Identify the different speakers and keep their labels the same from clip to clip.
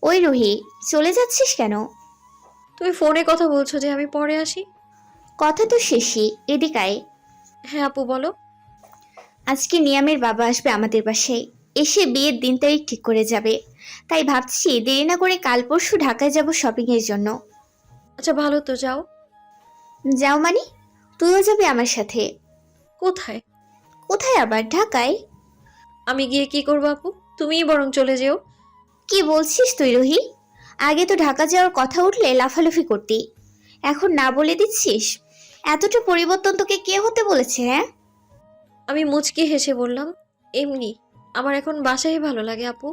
Speaker 1: ওই রুহি, চলে যাচ্ছিস কেন?
Speaker 2: তুমি ফোনে কথা বলছো যে, আমি পরে আসি।
Speaker 1: কথা তো শেষই, এদিকে আয়।
Speaker 2: হ্যাঁ আপু বলো।
Speaker 1: আজকে নিয়ামের বাবা আসবে আমাদের বাসায়, এসে বিয়ের দিন তারিখ ঠিক করে যাবে। তাই ভাবছি দেরি না করে কাল পরশু ঢাকায় যাব শপিং এর জন্য।
Speaker 2: আচ্ছা ভালো তো, যাও।
Speaker 1: যাও মানে? তুইও যাবি আমার সাথে?
Speaker 2: কোথায়?
Speaker 1: কোথায় আবার, ঢাকায়।
Speaker 2: আমি গিয়ে কি করবো আপু? তুমিই বরং চলে যেও।
Speaker 1: কি বলছিস তুই রুহি? আগে তো ঢাকা যাওয়ার কথা উঠলে লাফালাফি করতি, এখন না বলে দিচ্ছিস? এতটা পরিবর্তন তোকে কে হতে বলেছে, হ্যাঁ?
Speaker 2: আমি মুচকি হেসে বললাম, এমনি আমার এখন বাসায় ভালো লাগে আপু।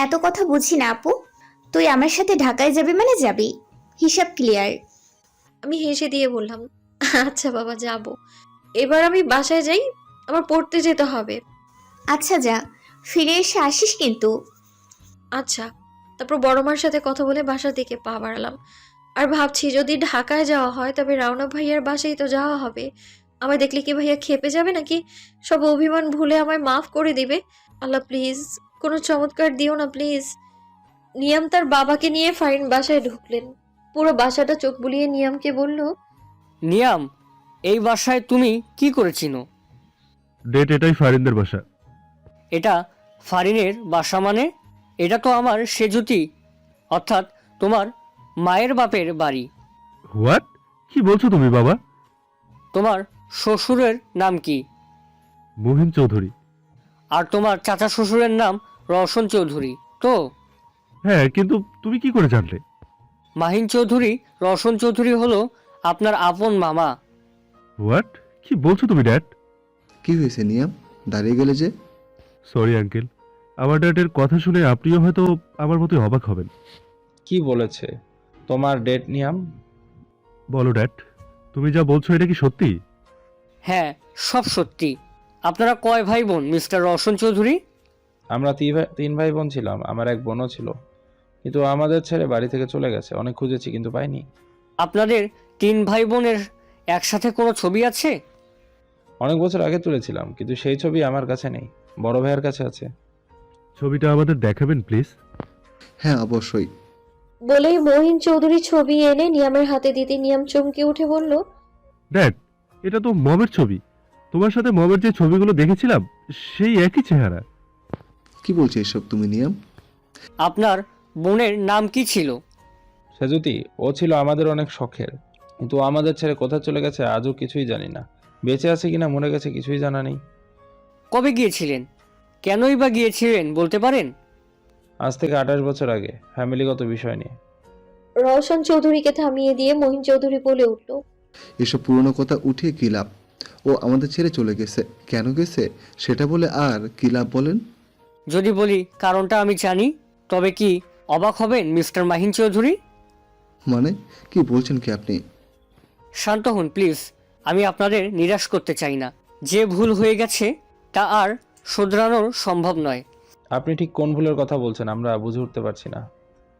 Speaker 1: এত কথা বুঝি না আপু। তুই আমার সাথে ঢাকায় যাবি মানে যাবি, হিসাব ক্লিয়ার।
Speaker 2: আমি হেসে দিয়ে বললাম, আচ্ছা বাবা যাব। এবার আমি বাসায় যাই, আমার পড়তে যেতে হবে।
Speaker 1: আচ্ছা যা, ফিরে এসে আসিস কিন্তু।
Speaker 2: আচ্ছা। তারপর বড় মার সাথে কথা বলে বাসার দিকে পা বাড়ালাম। আর ভাবছি যদি ঢাকায় যাওয়া হয় তবে রাওনা ভাইয়ার বাসায় তো যাওয়া হবে। আমায় দেখলে কি ভাইয়া খেপে যাবে নাকি সব অভিমান ভুলে আমায় মাফ করে দিবে? আল্লাহ প্লিজ, কোনো চমৎকার দিও না প্লিজ। নিয়াম তার বাবাকে নিয়ে ফারিন বাসায় ঢুকলেন। পুরো বাসাটা চোখ বুলিয়ে নিয়ামকে বলল,
Speaker 3: নিয়াম, এই বাসায় তুমি কি করেছিনো?
Speaker 4: ডেট, এটাই ফারিনদের বাসা।
Speaker 3: এটা ফারিনের বাসা মানে? এটা তো আমার সেজুতি, অর্থাৎ তোমার মায়ের বাপের বাড়ি।
Speaker 4: হোয়াট? কি বলছো তুমি বাবা?
Speaker 3: তোমার শ্বশুরের নাম কি?
Speaker 4: মোহিন চৌধুরী।
Speaker 3: আর তোমার চাচা শ্বশুরের নাম রওশন চৌধুরী তো?
Speaker 4: হ্যাঁ, কিন্তু তুমি কি করে জানলে?
Speaker 3: মাহিন চৌধুরী, রওশন চৌধুরী হলো আপনার আপন মামা।
Speaker 4: হোয়াট? কি বলছো তুমি ড্যাড?
Speaker 5: কি হয়েছে নিয়াম, দাঁড়িয়ে গেলে যে?
Speaker 4: সরি আঙ্কেল, আমার ড্যাডের কথা শুনে আপনিও হয়তো আমার মতোই অবাক হবেন।
Speaker 6: কি বলেছে তোমার ডেট নিয়াম?
Speaker 4: বলো ড্যাড, তুমি যা বলছো এটা কি সত্যি?
Speaker 3: হ্যাঁ, সব সত্যি। আপনারা কয় ভাই বোন মিস্টার রওশন চৌধুরী?
Speaker 6: আমরা তিন ভাই বোন ছিলাম, আমার এক বোনও ছিল, কিন্তু আমাদের ছেড়ে বাড়ি থেকে চলে গেছে। অনেক খুঁজেছি কিন্তু পাইনি।
Speaker 3: আপনাদের 3 ভাই বোনের একসাথে কোনো ছবি আছে?
Speaker 6: অনেক বছর আগে তুলেছিলাম, কিন্তু সেই ছবি আমার কাছে নেই, বড় ভাইয়ের কাছে আছে।
Speaker 4: ছবিটা আমাদের দেখাবেন প্লিজ?
Speaker 5: হ্যাঁ অবশ্যই।
Speaker 2: বলেই মহিন চৌধুরী ছবি এনে নিয়ামের হাতে দিতে নিয়াম চমকে উঠে বলল,
Speaker 4: ড্যাড, এটা তো মমের ছবি। তোমার সাথে মমের যে ছবিগুলো দেখেছিলাম সেই একই চেহারা।
Speaker 5: কি বলছো এসব তুমি নিয়াম?
Speaker 3: আপনার বোনের নাম কি ছিল?
Speaker 6: সেজুতি, ও ছিল আমাদের অনেক শখের, কিন্তু ও আমাদের ছেড়ে কোথায় চলে গেছে আজও কিছুই জানি না। বেঁচে আছে কিনা মরে গেছে কিছুই জানা নেই।
Speaker 3: কবে গিয়েছিলেন? কেনই বা গিয়েছিলেন বলতে পারেন?
Speaker 6: আজ থেকে 28 বছর আগে, ফ্যামিলিগত বিষয় নিয়ে।
Speaker 2: রওশন চৌধুরীকে থামিয়ে দিয়ে মহিন চৌধুরী বলে উঠল,
Speaker 5: এসব পুরনো কথা উঠিয়ে কি লাভ? ও আমাদের ছেড়ে চলে গেছে, কেন গেছে সেটা বলে আর কি লাভ বলেন?
Speaker 3: যদি বলি কারণটা আমি জানি, তবে কি অবাক হবেন মিস্টার মাহিন চৌধুরী?
Speaker 5: মানে কি বলছেন কি আপনি?
Speaker 3: শান্ত হন প্লিজ। আমি আপনাদের নিরাশ করতে চাই না। যে ভুল হয়ে গেছে তা আর শোধরানো সম্ভব নয়।
Speaker 6: আপনি ঠিক কোন ভুলের কথা বলছেন আমরা বুঝে উঠতে পারছি না।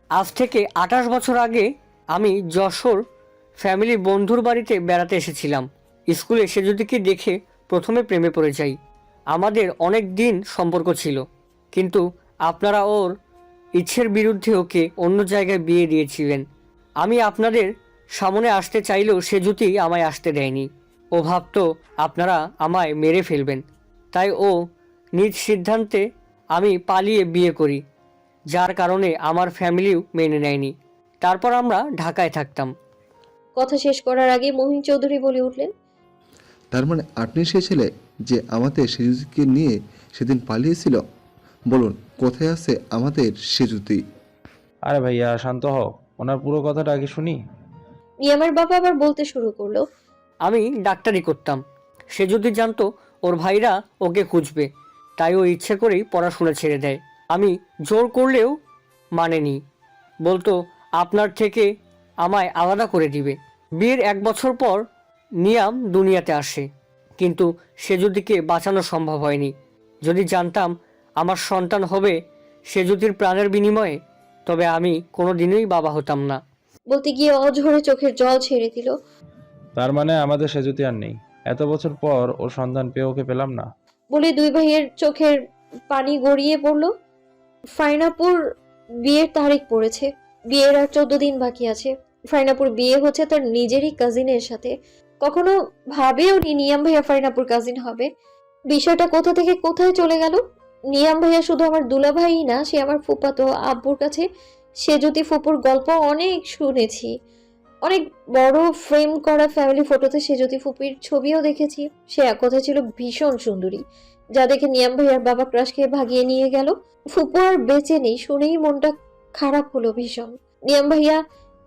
Speaker 3: আজ থেকে 28 বছর আগে আমি যশোর ফ্যামিলির বন্ধুর বাড়িতে বেড়াতে এসেছিলাম। স্কুলে সেজুদিকে দেখে প্রথমে প্রেমে পড়ে যাই। আমাদের অনেক দিন সম্পর্ক ছিল, কিন্তু আপনারা ওর ইচ্ছের বিরুদ্ধে ওকে অন্য জায়গায় বিয়ে দিয়েছিলেন। আমি আপনাদের সামনে আসতে চাইলেও সেজুতি আমায় আসতে দেয়নি। ও ভাবতো আপনারা আমায় মেরে ফেলবেন, তাই ও নিজ সিদ্ধান্তে আমি পালিয়ে বিয়ে করি, যার কারণে আমার ফ্যামিলিও মেনে নেয়নি। তারপর আমরা ঢাকায় থাকতাম।
Speaker 2: কথা শেষ করার আগে মহিন চৌধুরী বলে উঠলেন,
Speaker 5: তার মানে আপনি সে ছেলে যে আমাদের সেজুতিকে নিয়ে সেদিন পালিয়েছিল? বলুন, কোথায় আছে আমাদের সেজুতি?
Speaker 6: আরে ভাইয়া শান্ত হও, ওনার পুরো কথাটা আগে শুনি।
Speaker 2: নিয়ামের বাবা আবার বলতে শুরু করলো,
Speaker 3: আমি ডাক্তারি করতাম। সে যদি জানতো ওর ভাইরা ওকে খুঁজবে, তাই ও ইচ্ছে করেই পড়াশোনা ছেড়ে দেয়। আমি জোর করলেও মানেনি, বলতো আপনার থেকে আমায় আলাদা করে দিবে। বিয়ের 1 বছর পর নিয়াম দুনিয়াতে আসে, কিন্তু সেজুদিকে বাঁচানো সম্ভব হয়নি। যদি জানতাম আমার সন্তান হবে সেজুদির প্রাণের বিনিময়ে, তবে আমি কোনোদিনই বাবা হতাম না।
Speaker 2: বলতে গিয়ে অঝরে চোখের জল ছেড়ে দিল।
Speaker 6: তার মানে আমাদের সেজুতি আর নেই? এত বছর পর ওর সন্তান পেয়ে ওকে পেলাম না?
Speaker 2: বলে দুই ভাইয়ের চোখের পানি গড়িয়ে পড়ল। ফাইনাপুর বিয়ের তারিখ পড়েছে, বিয়ের আর 14 দিন বাকি আছে। ফারিনাপুর বিয়ে হচ্ছে তার নিজেরই কাজিনের সাথে। কখনো ভাবেও নি নিয়াম ভাইয়া ফারিনাপুর কাজিন হবে। বিষয়টা কোথা থেকে কোথায় চলে গেল। নিয়াম ভাইয়া শুধু আমার দুলাভাই না, সে আমার ফুফাতো আব্বুর কাছে সে যদি ফুপুর গল্প অনেক শুনেছি। অনেক বড় ফ্রেম করা ফ্যামিলি ফটোতে সে যদি ফুপির ছবিও দেখেছি। সে এক কথা ছিল ভীষণ সুন্দরী, যা দেখে নিয়াম ভাইয়ার বাবা ক্রাশ খেয়ে ভাগিয়ে নিয়ে গেল। ফুপু আর বেঁচে নেই শুনেই মনটা খারাপ হলো ভীষণ। নিয়াম ভাইয়া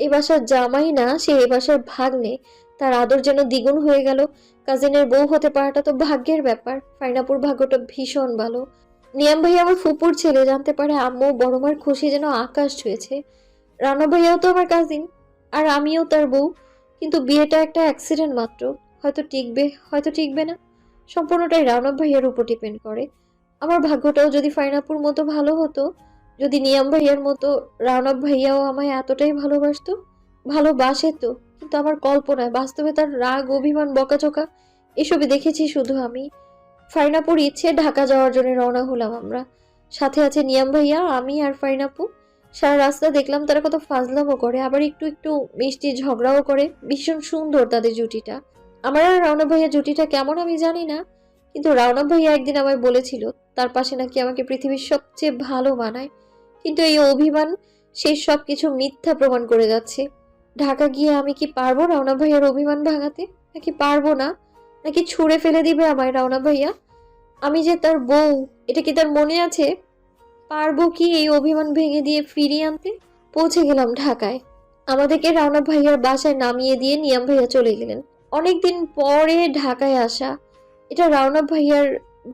Speaker 2: এ বাসার জামাই না, সে এ বাসার ভাগ্নে, তার আদর যেন দ্বিগুণ হয়ে গেল। কাজিনের বউ হতে পারাটা তো ভাগ্যের ব্যাপার। ফাইনাপুর ভাগ্যটা ভীষণ ভালো। নিয়াম ভাইয়া আমার ফুপুর ছেলে, জানতে পারে আম্মু বড়মার খুশি যেন আকাশ ছুঁয়েছে। রানা ভাইয়াও তো আমার কাজিন, আর আমিও তার বউ। কিন্তু বিয়েটা একটা অ্যাক্সিডেন্ট মাত্র, হয়তো টিকবে হয়তো টিকবে না। সম্পূর্ণটাই রানা ভাইয়ার উপর ডিপেন্ড করে। আমার ভাগ্যটাও যদি ফাইনাপুর মতো ভালো হতো, যদি নিয়াম ভাইয়ার মতো রানা ভাইয়াও আমায় এতটাই ভালোবাসতো। ভালোবাসে তো, কিন্তু আমার কল্পনায়, বাস্তবে তার রাগ অভিমান বকাঝকা এসবই দেখেছি শুধু আমি। ফাইনাপুর ইচ্ছে ঢাকা যাওয়ার জন্য রওনা হলাম আমরা। সাথে আছে নিয়াম ভাইয়া, আমি আর ফাইনাপু। সারা রাস্তা দেখলাম তারা কত ফাজলামো করে, আবার একটু একটু মিষ্টি ঝগড়াও করে। ভীষণ সুন্দর তাদের জুটিটা। আমার আর রাওনা ভাইয়া জুটিটা কেমন আমি জানি না, কিন্তু রাওনা ভাইয়া একদিন আমায় বলেছিল তার পাশে নাকি আমাকে পৃথিবীর সবচেয়ে ভালো মানায়। কিন্তু এই অভিমান সেই সব কিছু মিথ্যা প্রমাণ করে যাচ্ছে। ঢাকা গিয়ে আমি কি পারবো রাওনা ভাইয়ার অভিমান ভাঙাতে? নাকি পারবো না? নাকি ছুঁড়ে ফেলে দিবে আমায় রাওনা ভাইয়া? আমি যে তার বউ, এটা কি তার মনে আছে? পারবো কি এই অভিমান ভেঙে দিয়ে ফিরিয়ে আনতে? পৌঁছে গেলাম ঢাকায়। আমাদেরকে রাওনা ভাইয়ার বাসায় নামিয়ে দিয়ে নিয়াম ভাইয়া চলে গেলেন। অনেকদিন পরে ঢাকায় আসা। এটা রাওনা ভাইয়ার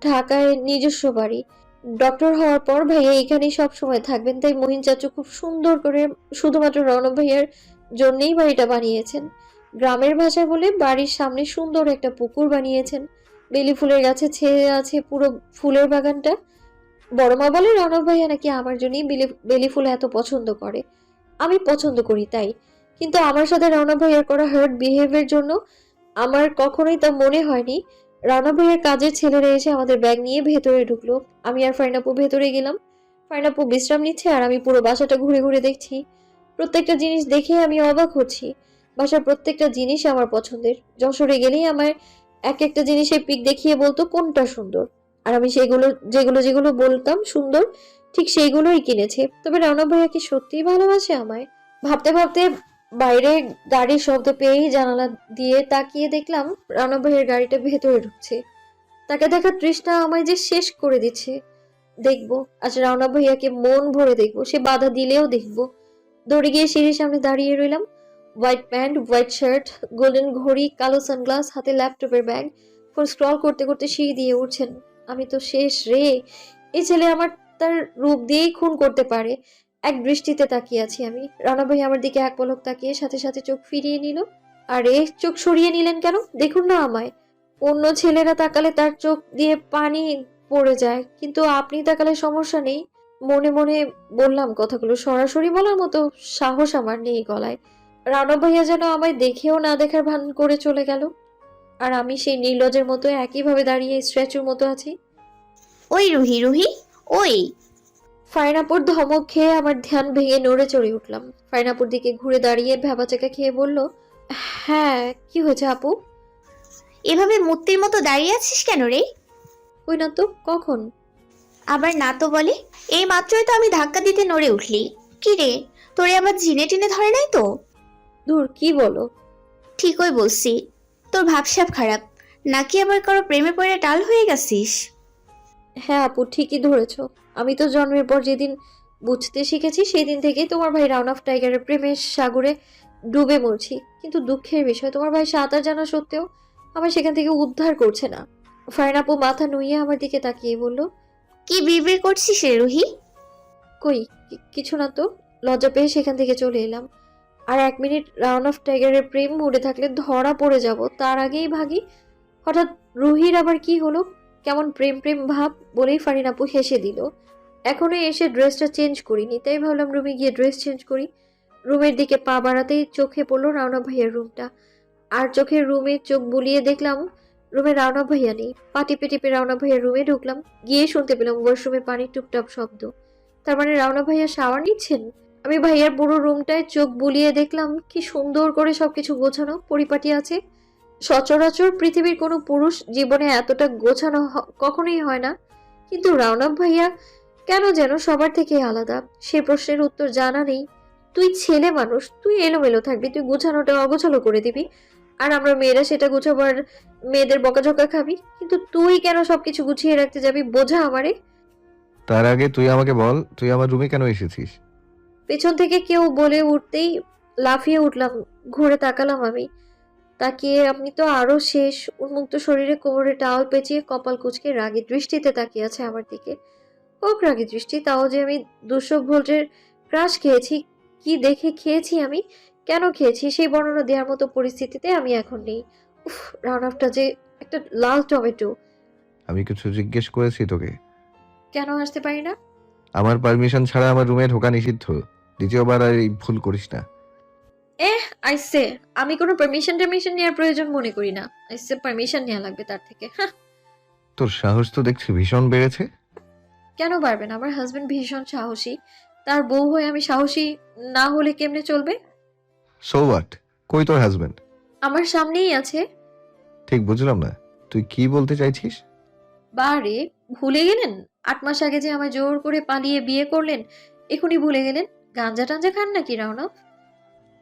Speaker 2: ঢাকায় নিজস্ব বাড়ি। ডক্টর হওয়ার পর ভাইয়া এখানেই সব সময় থাকবেন, তাই মহিন চাচু খুব সুন্দর করে শুধুমাত্র রৌনক ভাইয়ার জন্যই বাড়িটা বানিয়েছেন। গ্রামের ভাষায় বলে বাড়ির সামনে সুন্দর একটা পুকুর বানিয়েছেন। বেলি ফুলের গাছে ছেয়ে আছে পুরো ফুলের বাগানটা। বড় মা বলে রৌনক ভাইয়া নাকি আমার জন্যই বেলি ফুল এত পছন্দ করে। আমি পছন্দ করি তাই। কিন্তু আমার সাথে রৌনক ভাইয়ার করা হার্ড বিহেভিয়ার জন্য আমার কখনোই তা মনে হয়নি। রানা ভাইয়ের কাজের ছেলেরা এসে আমাদের ব্যাগ নিয়ে ভেতরে ঢুকলো। আমি আর ফাইনাপু ভেতরে গেলাম। ফাইনাপু বিশ্রাম নিচ্ছে আর আমি পুরো বাসাটা ঘুরে ঘুরে দেখছি। প্রত্যেকটা জিনিস দেখে আমি অবাক হচ্ছি। বাসার প্রত্যেকটা জিনিস আমার পছন্দের। যশোরে গেলেই আমার এক একটা জিনিসের পিক দেখিয়ে বলতো কোনটা সুন্দর, আর আমি সেগুলো যেগুলো যেগুলো বলতাম সুন্দর ঠিক সেইগুলোই কিনেছে। তবে রানা ভাইয়া কি সত্যিই ভালোবাসে আমায়? ভাবতে ভাবতে বাইরে গাড়ির শব্দ পেয়েই জানালা দিয়ে তাকিয়ে দেখলাম রানা ভাইয়ের গাড়িটা ভেতরে ঢুকছে। তাকে দেখার তৃষ্ণা আমায় যে শেষ করে দিচ্ছে। দেখবো আজ রানা ভাইয়াকে মন ভরে দেখবো, সে বাধা দিলেও দেখবো। দৌড়ে গিয়ে সিঁড়ির সামনে দাঁড়িয়ে রইলাম। White pant, white shirt, golden ঘড়ি, কালো সানগ্লাস, হাতে ল্যাপটপের ব্যাগ। ফোন স্ক্রল করতে করতে সিঁড়ি দিয়ে উঠছেন। আমি তো শেষ রে। এই ছেলে আমার তার রূপ দিয়েই খুন করতে পারে। এক দৃষ্টিতে তাকিয়ে আছি আমি। রানা ভাই আমার দিকে এক পলক তাকিয়ে সাথে সাথে চোখ ফিরিয়ে নিল। আরে চোখ সরিয়ে নিলেন কেন? দেখুন না আমায়। অন্য ছেলেরা তাকালে তার চোখ দিয়ে পানি পড়ে যায়, কিন্তু আপনি তাকালে সমস্যা নেই। মনে মনে বললাম কথাগুলো, সরাসরি বলার মতো সাহস আমার নেই গলায়। রানা ভাইয়া যেন আমায় দেখেও না দেখার ভান করে চলে গেল, আর আমি সেই নির্লজের মতো একইভাবে দাঁড়িয়ে স্ট্যাচুর মতো আছি।
Speaker 1: ওই রুহি, রুহি, ওই।
Speaker 2: ফাইনাপুর ধমক খেয়ে আমার ধ্যান ভেঙে নড়ে চড়ে উঠলাম। ফাইনাপুর দিকে ঘুরে দাঁড়িয়ে ভ্যাবাচাকা খেয়ে বলল, হ্যাঁ কি হয়েছে আপু?
Speaker 1: এভাবে মূর্তির মতো দাঁড়িয়ে আছিস কেন রে?
Speaker 2: কই না তো, কখন?
Speaker 1: আবার না তো বলে? এই মাত্রই তো আমি ধাক্কা দিতে নড়ে উঠলি। কি রে, তোরে আবার ঝিনে টিনে ধরে নাই তো?
Speaker 2: দূর, কি বলো?
Speaker 1: ঠিকই বলছি। তোর ভাবসাব খারাপ, নাকি আবার কারো প্রেমে পড়ে টাল হয়ে গেছিস?
Speaker 2: হ্যাঁ আপু, ঠিকই ধরেছ। আমি তো জন্মের পর যেদিন বুঝতে শিখেছি সেদিন থেকেই তোমার ভাই রাউন অফ টাইগারের প্রেমের সাগরে ডুবে মরছি। কিন্তু দুঃখের বিষয়, তোমার ভাই সাঁতার জানা সত্ত্বেও আমার সেখান থেকে উদ্ধার করছে না। ফাইন আপু মাথা নুইয়ে আমার দিকে তাকিয়ে বলল,
Speaker 1: কি বিড়বিড় করছিস রে রুহি?
Speaker 2: কই কিছু না তো। লজ্জা পেয়ে সেখান থেকে চলে এলাম। আর 1 মিনিট রাউন অফ টাইগারের প্রেম মুড়ে থাকলে ধরা পড়ে যাব, তার আগেই ভাগি। হঠাৎ রুহির আবার কি হলো? কেমন প্রেম প্রেম ভাব বলেই ফারিন আপু হেসে দিল। এখনো এসে ড্রেসটা চেঞ্জ করিনি, তাই ভাবলাম রুমে গিয়ে ড্রেস চেঞ্জ করি। রুমের দিকে পা বাড়াতেই চোখে পড়লো রাওনা ভাইয়ার রুমটা। আর চোখের রুমে চোখ বুলিয়ে দেখলাম রুমে রাওনা ভাইয়া নেই। পা টিপে টিপে রাওনা ভাইয়ার রুমে ঢুকলাম। গিয়ে শুনতে পেলাম ওয়াশরুমে পানির টুপটাপ শব্দ। তার মানে রাওনা ভাইয়া শাওয়ার নিচ্ছেন? আমি ভাইয়ার পুরো রুমটায় চোখ বুলিয়ে দেখলাম, কি সুন্দর করে সবকিছু গোছানো পরিপাটি আছে। সচরাচর পৃথিবীর কোনো পুরুষ জীবনে এতটা গোছানো কখনোই হয় না। কিন্তু রাওনা ভাইয়া কেন যেন সবার থেকে আলাদা। সে প্রশ্নের উত্তর জানা নেই। তুই ছেলে মানুষ, তুই এলোমেলো থাকবি, তুই গোছানোটা অগোছালো করে দিবি, আর আমরা মেয়েরা সেটা গোছাবার মেয়েদের বকাঝকা খাবি। কিন্তু তুই কেন সবকিছু গুছিয়ে রাখতে যাবি, বোঝা আমারে।
Speaker 7: তার আগে তুই আমাকে বল, তুই আমার রুমে কেন এসেছিস?
Speaker 2: পেছন থেকে কেউ বলে উঠতেই লাফিয়ে উঠলাম, ঘুরে তাকালাম আমি। তাকিয়ে আপনি তো আরো শেষ। উন্মুক্ত শরীরে কোমরে টাওয়াল পেঁচিয়ে কপাল কুঁচকে রাগী দৃষ্টিতে তাকিয়ে আছে আমার দিকে। হোক রাগী দৃষ্টি, তাও যে আমি 200 ভোল্টের ক্রাশ খেয়েছি। কি দেখে খেয়েছি আমি, কেন খেয়েছি, সেই বর্ণনা দেওয়ার মতো পরিস্থিতিতে আমি এখন নেই। উফ, রাউন্ড যে একটা লাল টমেটো।
Speaker 7: আমি কিছু জিজ্ঞেস করেছি তোকে?
Speaker 2: কেন আসতে পারি না?
Speaker 7: আমার পারমিশন ছাড়া আমার রুমে ঢোকা নিষিদ্ধ। দ্বিতীয়বার আর এই ভুল করিস না।
Speaker 2: আইসে আমি কোনো পারমিশন নেওয়ার প্রয়োজন মনে করি না। আইসে পারমিশন নেওয়া লাগবে তার থেকে। হ্যাঁ,
Speaker 7: তোর সাহস তো দেখছি ভীষণ বেড়েছে।
Speaker 2: কেন পারবেন? আমার হাজবেন্ড ভীষণ সাহসী। তার বউ হয়ে আমি সাহসী না হলে কেমনে চলবে?
Speaker 7: So what? কই তোর হাজবেন্ড?
Speaker 2: আমার সামনেই আছে।
Speaker 7: ঠিক বুঝলাম না, তুই কি বলতে চাইছিস?
Speaker 2: বারে, ভুলে গেলেন? 8 মাস আগে যে আমায় জোর করে পালিয়ে বিয়ে করলেন, এখনই ভুলে গেলেন? গাঞ্জা টাঞ্জা খান নাকি রাওনা?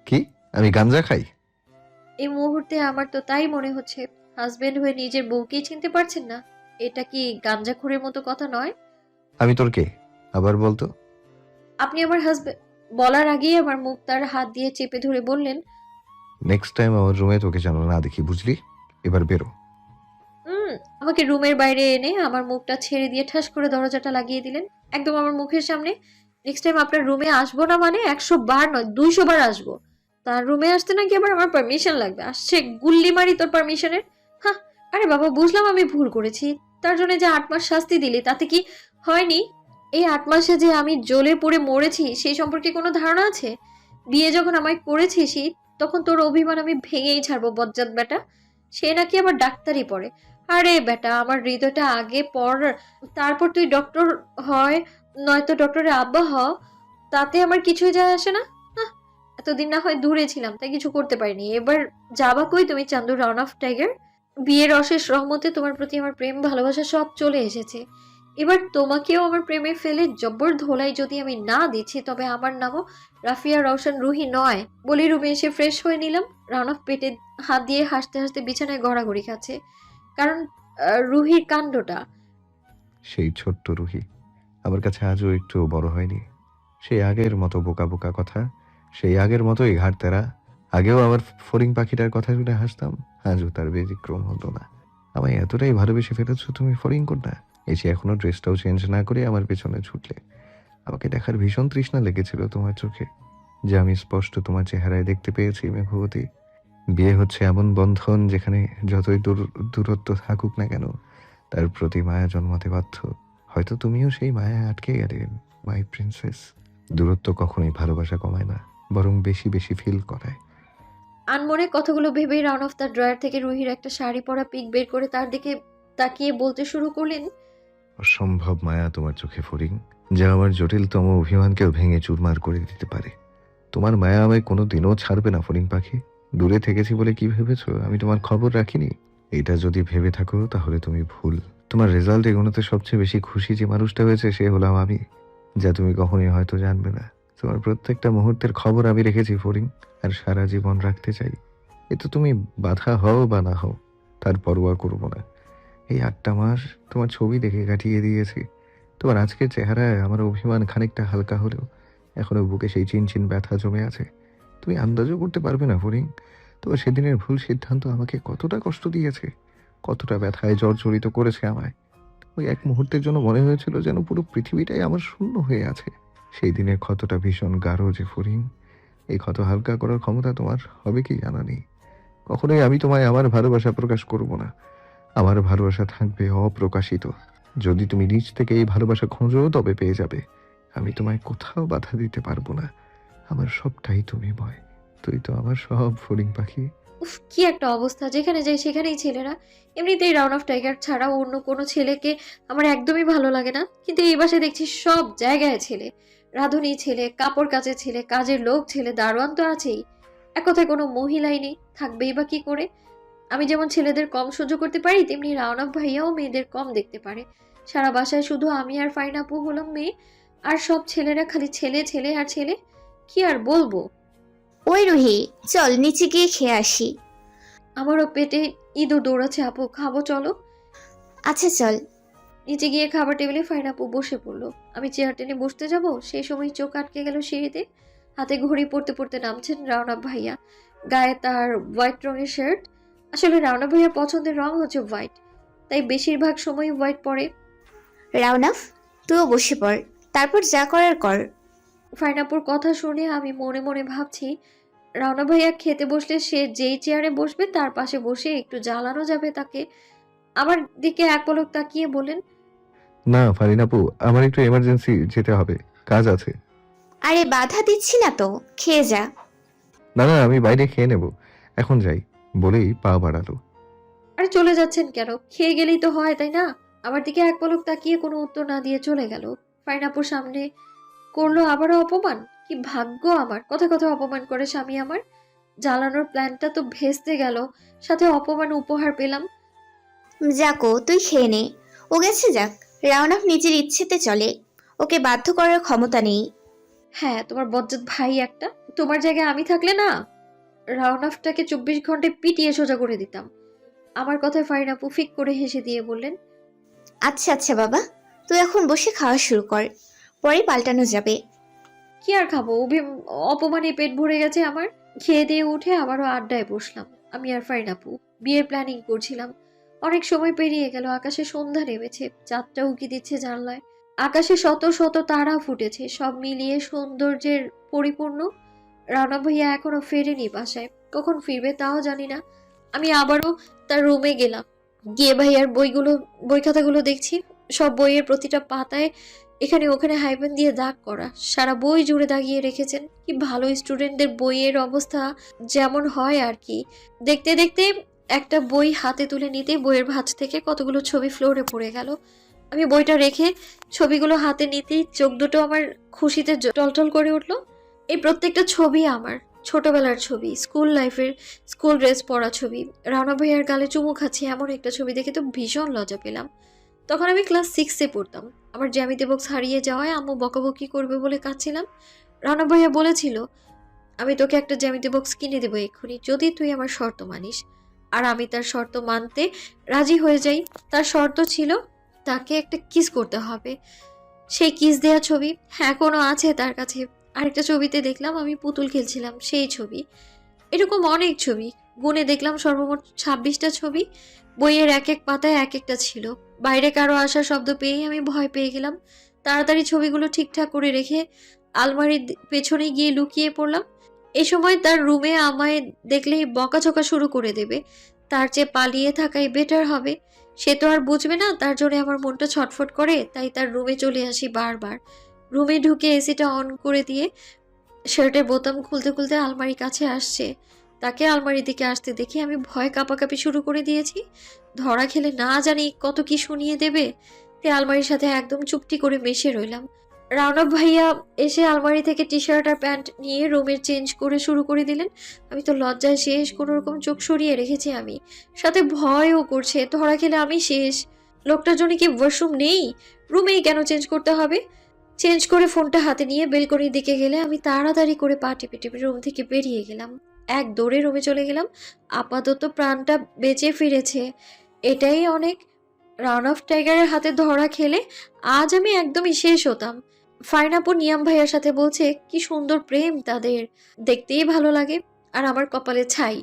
Speaker 7: কি আমি গাঞ্জা খাই?
Speaker 2: এই মুহূর্তে আমার তো তাই মনে হচ্ছে। হাজবেন্ড হয়ে নিজের বউকেই চিনতে পারছেন না? এটা কি গাঞ্জাখোরের মতো কথা নয়?
Speaker 7: আমি তোর কে? আবার বলতো।
Speaker 2: আপনি আমার হাজবেন্ড বলার আগেই আমার মুখ তার হাত দিয়ে চেপে ধরে বললেন,
Speaker 7: নেক্সট টাইম আমার রুমে তোকে যেন না দেখি, বুঝলি? এবার বেরো।
Speaker 2: আমাকে রুমের বাইরে এনে আমার মুখটা ছেড়ে দিয়ে ঠাস করে দরজাটা লাগিয়ে দিলেন একদম আমার মুখের সামনে। নেক্সট টাইম আপনার রুমে আসবো না মানে 100 বার নয়, 200 বার আসবো। তার রুমে আসতে নাকি আবার আমার পারমিশন লাগবে? আসছে গুল্লি মারি তোর পারমিশনের। হ্যাঁ, আরে বাবা, বুঝলাম আমি ভুল করেছি। তার জন্য যে 8 মাস শাস্তি দিলি, তাতে কি হয়নি? এই 8 মাসে যে আমি জ্বলে পুড়ে মরেছি, সেই সম্পর্কে কোনো ধারণা আছে? বিয়ে যখন আমায় করেছিস, তখন তোর অভিমান আমি ভেঙেই ছাড়বো, বজ্জাত বেটা। সে নাকি আবার ডাক্তারি পড়ে। আরে বেটা, আমার হৃদয়টা আগে পড়, তারপর তুই ডক্টর হয়, নয়তো ডক্টরের আব্বা হ। তাতে আমার কিছুই যায় আসে না। হাহ, এতদিন না হয় দূরে ছিলাম, তাই কিছু করতে পারিনি। এবার যাবা কই তুমি, চান্দু রান অফ টাইগার? বিয়ের অশেষ রহমতে তোমার প্রতি আমার প্রেম ভালোবাসা সব চলে এসেছে। এবার তোমাকেও আমার প্রেমে ফেলে জব্বর ধোলাই যদি আমি না দিচ্ছি, তবে আমার নামও রাফিয়া রওশন রুহি নয়। বলি রুমে এসে ফ্রেশ হয়ে নিলাম। রান অফ পেটে হাত দিয়ে হাসতে হাসতে বিছানায় গড়াগড়ি খাচ্ছে, কারণ রুহির কাণ্ডটা।
Speaker 7: সেই ছোট্ট রুহি আমার কাছে আজও একটু বড় হয়নি। সেই আগের মতো বোকা বোকা কথা, সেই আগের মতোই ঘাট তেরা। আগেও আমার ফড়িং পাখিটার কথা শুনে হাসতাম, আজও তার ব্যতিক্রম হতো না। আমায় এতটাই ভালোবেসে ফেলেছো তুমি ফড়িং কন্যা, এসে এখনো ড্রেসটাও চেঞ্জ না করে আমার পেছনে ছুটলে। আমাকে দেখার ভীষণ তৃষ্ণা লেগেছিল তোমার চোখে, যে আমি স্পষ্ট তোমার চেহারায় দেখতে পেয়েছি মেঘবতী। বিয়ে হচ্ছে এমন বন্ধন যেখানে যতই দূরত্ব থাকুক না কেন, তার প্রতি মায়া জন্মাতে বাধ্য। হয়তো তুমিও সেই মায়ায় আটকে গেলে মাই প্রিন্সেস। দূরত্ব কখনোই ভালোবাসা কমায় না, বরং বেশি বেশি ফিল করায়।
Speaker 2: আনমনে কথাগুলো ভেবেই রাউন্ড অফ দ্য ড্রয়ার থেকে রুহির একটা শাড়ি পরা পিক বের করে তার দিকে তাকিয়ে বলতে শুরু করলেন,
Speaker 7: অসম্ভব মায়া তোমার চোখে ফড়িং, যা আমার জটিলতম অভিমানকেও ভেঙে চুরমার করে দিতে পারে। তোমার মায়া আমায় কোনো দিনও ছাড়বে না ফড়িং পাখি। দূরে থেকেছি বলে কি ভেবেছো আমি তোমার খবর রাখিনি? এটা যদি ভেবে থাকো তাহলে তুমি ভুল। তোমার রেজাল্ট এগোনোতে সবচেয়ে বেশি খুশি যে মানুষটা হয়েছে সে হলাম আমি, যা তুমি কখনোই হয়তো জানবে না। তোমার প্রত্যেকটা মুহূর্তের খবর আমি রেখেছি ফড়িং, আর সারা জীবন রাখতে চাই। এতে তুমি বাধা হও বা না হও তার পরোয়া করবো না। এই 8টা মাস তোমার ছবি দেখে কাটিয়ে দিয়েছি। তোমার আজকের চেহারায় আমার অভিমান খানিকটা হালকা হলেও এখনো বুকে সেই চিনচিন ব্যথা জমে আছে। তুমি আন্দাজও করতে পারবে না ফড়িং, তোমার সেদিনের ভুল সিদ্ধান্ত আমাকে কতটা কষ্ট দিয়েছে, কতটা ব্যথায় জর্জরিত করেছে আমায়। ওই এক মুহূর্তের জন্য মনে হয়েছিল যেন পুরো পৃথিবীটাই আমার শূন্য হয়ে আছে। সেই দিনের ক্ষতটা ভীষণ গাঢ় যে ফড়িং, এই ক্ষত হালকা করার ক্ষমতা তোমার হবে কি জানা নেই। কখনোই আমি তোমায় আমার ভালোবাসা প্রকাশ করব না। আমার ভালোবাসা থাকবে অপ্রকাশিত। যদি তুমি নিজ থেকে এই ভালোবাসা খোঁজো তবে পেয়ে যাবে। আমি তোমায় কোথাও বাধা দিতে পারবো না। আমার সবটাই তুমি ভয়, তুই তো আমার সব ফড়িং পাখি।
Speaker 2: উফ, কি একটা অবস্থা, যেখানে যাই সেখানেই ছেলেরা। এমনিতেই রাউন্ড অফ টাইগার ছাড়া অন্য কোনো ছেলেকে আমার একদমই ভালো লাগে না, কিন্তু এই বাসায় দেখছি সব জায়গায় ছেলে। রাঁধুনি ছেলে, কাপড় কাচের ছেলে, কাজের লোক ছেলে, দারোয়ান তো আছেই। এক কথায় কোনো মহিলাই নেই, থাকবেই বা কি করে? আমি যেমন ছেলেদের কম সহ্য করতে পারি, তেমনি রাওনাফ ভাইয়াও মেয়েদের কম দেখতে পারে। সারা বাসায় শুধু আমি আর ফাইন আপু হলাম মেয়ে, আর সব ছেলেরা খালি ছেলে ছেলে আর ছেলে। কি আর বলবো।
Speaker 1: ওই রুহি, চল নিচে গিয়ে খেয়ে আসি।
Speaker 2: আমারও পেটে ইঁদুর দৌড়াচ্ছে আপু, খাবো চলো।
Speaker 1: আচ্ছা চল।
Speaker 2: নিচে গিয়ে খাবার টেবিলে ফাইন আপু বসে পড়লো। আমি চেয়ার টেনে বসতে যাব, সেই সময় চোখ আটকে গেল সিঁড়িতে। হাতে ঘড়ি পড়তে পড়তে নামছেন রাওনাফ ভাইয়া। গায়ে তার হোয়াইট রঙের শার্ট। আসলে রাওনাফ ভাইয়ার পছন্দের রং হচ্ছে হোয়াইট, তাই বেশিরভাগ সময় হোয়াইট পরে।
Speaker 1: রাউনাফ, তুইও বসে পড়, তারপর যা করার কর।
Speaker 2: ফাইনাপুর কথা শুনে আমি মনে মনে ভাবছি, রাওনা ভাইয়া খেতে বসলে সে যেই চেয়ারে বসবে তার পাশে বসে একটু জ্বালানো যাবে তাকে। আমার দিকে এক পলক তাকিয়ে বলেন,
Speaker 7: না ফারিন আপু, আমার একটু এমার্জেন্সি যেতে হবে, কাজ আছে।
Speaker 1: আরে বাধা দিচ্ছি না তো, খেয়ে যা।
Speaker 7: না না, আমি বাইরে খেয়ে নেব, এখন যাই বলেই পা বাড়ালো।
Speaker 2: আরে চলে যাচ্ছেন কেন? খেয়ে গেলেই তো হয়, তাই না? আমার দিকে এক পলক তাকিয়ে কোনো উত্তর না দিয়ে চলে গেল। ফাইনাপুর সামনে করলো আবারও অপমান। কি ভাগ্য আমার, কথা কথা অপমান করে স্বামী আমার। জ্বালানোর প্ল্যানটা তো ভেস্তে গেল, সাথে অপমান উপহার পেলাম।
Speaker 1: যাকো, তুই খেয়ে নে। ও গেছে যাক, রাউনাফ নিজের ইচ্ছেতে চলে, ওকে বাধ্য করার ক্ষমতা নেই।
Speaker 2: হ্যাঁ, তোমার বজ্জাত ভাই একটা। তোমার জায়গায় আমি থাকলে না, রাওনাফটাকে 24 ঘন্টায় পিটিয়ে সোজা করে দিতাম। আমার কথায় ফারিন আপু ফিক করে হেসে দিয়ে বললেন,
Speaker 1: আচ্ছা আচ্ছা বাবা, তুই এখন বসে খাওয়া শুরু কর, পরে পাল্টানো যাবে।
Speaker 2: কি আর খাবো, অপমানে পেট ভরে গেছে আমার। খেয়ে দিয়ে উঠে আবারও আড্ডায় বসলাম। আমি আর ফারিন আপু বিয়ের প্ল্যানিং করছিলাম। অনেক সময় পেরিয়ে গেল, আকাশে সন্ধ্যা নেমেছে, চাঁদটা উকি দিচ্ছে জানলায়। আকাশে শত শত তারা ফুটেছে, সব মিলিয়ে সৌন্দর্যের পরিপূর্ণ। রানা ভাইয়া এখনো ফেরেনি বাসায়, কখন ফিরবে তাও জানি না। আমি আবারও তার রুমে গেলাম, গিয়ে ভাইয়ার বই খাতাগুলো দেখছি। সব বইয়ের প্রতিটা পাতায় এখানে ওখানে হাইপেন দিয়ে দাগ করা, সারা বই জুড়ে দাগিয়ে রেখেছেন। কি ভালো স্টুডেন্টদের বইয়ের অবস্থা যেমন হয় আর কি। দেখতে দেখতে একটা বই হাতে তুলে নিতেই বইয়ের ভাঁজ থেকে কতগুলো ছবি ফ্লোরে পড়ে গেল। আমি বইটা রেখে ছবিগুলো হাতে নিতেই চোখ দুটো আমার খুশিতে টলটল করে উঠলো। এই প্রত্যেকটা ছবি আমার ছোটবেলার ছবি, স্কুল লাইফের স্কুল ড্রেস পরা ছবি। রানা ভাইয়ার গালে চুমু খাচ্ছি এমন একটা ছবি দেখে তো ভীষণ লজ্জা পেলাম। তখন আমি ক্লাস 6-এ পড়তাম। আমার জ্যামিতি বক্স হারিয়ে যাওয়ায় আম্মু বকাবকি করবে বলে কাঁদছিলাম। রানা ভাইয়া বলেছিল, আমি তোকে একটা জ্যামিতি বক্স কিনে দেবো এক্ষুনি, যদি তুই আমার শর্ত মানিস। আর আমি তার শর্ত মানতে রাজি হয়ে যাই। তার শর্ত ছিল তাকে একটা কিস করতে হবে। সেই কিস দেওয়া ছবি এখনো আছে তার কাছে। আরেকটা ছবিতে দেখলাম আমি পুতুল খেলছিলাম, সেই ছবি। এরকম অনেক ছবি গুনে দেখলাম, সর্বমোট 26টা ছবি। বইয়ের এক এক পাতায় এক একটা ছিল। বাইরে কারো আসার শব্দ পেয়েই আমি ভয় পেয়ে গেলাম। তাড়াতাড়ি ছবিগুলো ঠিকঠাক করে রেখে আলমারির পেছনে গিয়ে লুকিয়ে পড়লাম। এই সময় তার রুমে আমায় দেখলেই বকাঝকা শুরু করে দেবে। তার চেয়ে পালিয়ে থাকাই বেটার হবে। সে তো আর বুঝবে না তার জন্য আমার মনটা ছটফট করে, তাই তার রুমে চলে আসি বারবার। রুমে ঢুকে এসিটা অন করে দিয়ে শার্টের বোতাম খুলতে খুলতে আলমারির কাছে আসছে। তাকে আলমারির দিকে আসতে দেখে আমি ভয় কাঁপাকাঁপি শুরু করে দিয়েছি। ধরা খেলে না জানি কত কি শুনিয়ে দেবে, তাই আলমারির সাথে একদম চুপটি করে মেশে রইলাম। রাওনাফ ভাইয়া এসে আলমারি থেকে টি শার্ট আর প্যান্ট নিয়ে রুমের চেঞ্জ করে শুরু করে দিলেন। আমি তো লজ্জায় শেষ, কোনো রকম চোখ সরিয়ে রেখেছি আমি, সাথে ভয়ও করছে ধরা খেলে আমি শেষ। লোকটার জন্য কি ওয়াশরুম নেই? রুমেই কেন চেঞ্জ করতে হবে? চেঞ্জ করে ফোনটা হাতে নিয়ে বেলকনির দিকে গেলে আমি তাড়াতাড়ি করে পা টিপে টিপে রুম থেকে বেরিয়ে গেলাম। এক দৌড়ে রুমে চলে গেলাম। আপাতত প্রাণটা বেঁচে ফিরেছে, এটাই অনেক। রান অফ টাইগারের হাতে ধরা খেলে আজ আমি একদমই শেষ হতাম। ফাইনাপু নিয়াম ভাইয়ার সাথে বলছে কি সুন্দর প্রেম তাদের, দেখতেই ভালো লাগে। আর আমার কপালে ছাই।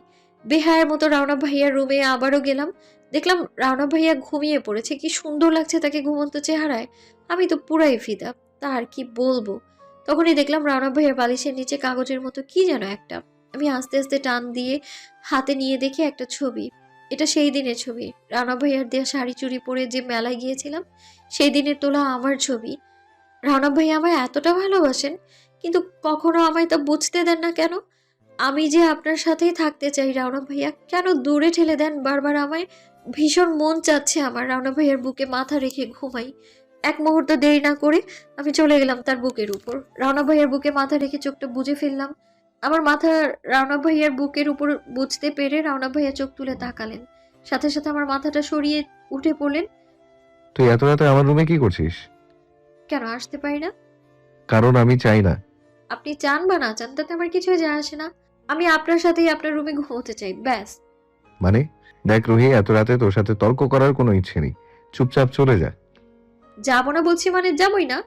Speaker 2: বেহায়ের মতো রাওনা ভাইয়ার রুমে আবারও গেলাম। দেখলাম রাওনা ভাইয়া ঘুমিয়ে পড়েছে। কি সুন্দর লাগছে তাকে ঘুমন্ত চেহারায়। আমি তো পুরাই ফিদা, তার কি বলবো। তখনই দেখলাম রাওনা ভাইয়ার বালিশের নিচে কাগজের মতো কি যেন একটা। আমি আস্তে আস্তে টান দিয়ে হাতে নিয়ে দেখি একটা ছবি। এটা সেই দিনের ছবি, রানা ভাইয়ার দেয়া শাড়ি চুড়ি পরে যে মেলায় গিয়েছিলাম সেই দিনের তোলা আমার ছবি। রানা ভাইয়া আমায় এতটা ভালোবাসেন, কিন্তু কখনো আমায় তা বুঝতে দেন না কেন? আমি যে আপনার সাথেই থাকতে চাই রাওনা ভাইয়া, কেন দূরে ঠেলে দেন বারবার আমায়? ভীষণ মন চাচ্ছে আমার রাওনা ভাইয়ার বুকে মাথা রেখে ঘুমাই। এক মুহূর্ত দেরি না করে আমি চলে গেলাম তার বুকের উপর। রাওনা ভাইয়ার বুকে মাথা রেখে চোখটা বুজে ফেললাম। আমার মাথা রাওনা ভাইয়ার বুকের উপর বুঝতে পেরে রাওনা ভাইয়া চোখ তুলে তাকালেন। সাথে সাথে আমার মাথাটা সরিয়ে উঠে পড়লেন।
Speaker 7: তুই এত রাতে আমার রুমে কি করছিস?
Speaker 2: কেন আসতে পারি না?
Speaker 7: কারণ আমি চাই না।
Speaker 2: আপনি চান বা না চান তাতে আমার কিছুই যায় আসে না। আমি আপনার সাথেই আপনার রুমে ঘুমোতে চাই, ব্যাস।
Speaker 7: মানে দেখ রুহি, এত রাতে তোর সাথে তর্ক করার কোনো ইচ্ছে নেই, চুপচাপ চলে যা।
Speaker 2: যাবো না বলছি মানে যাবোই না।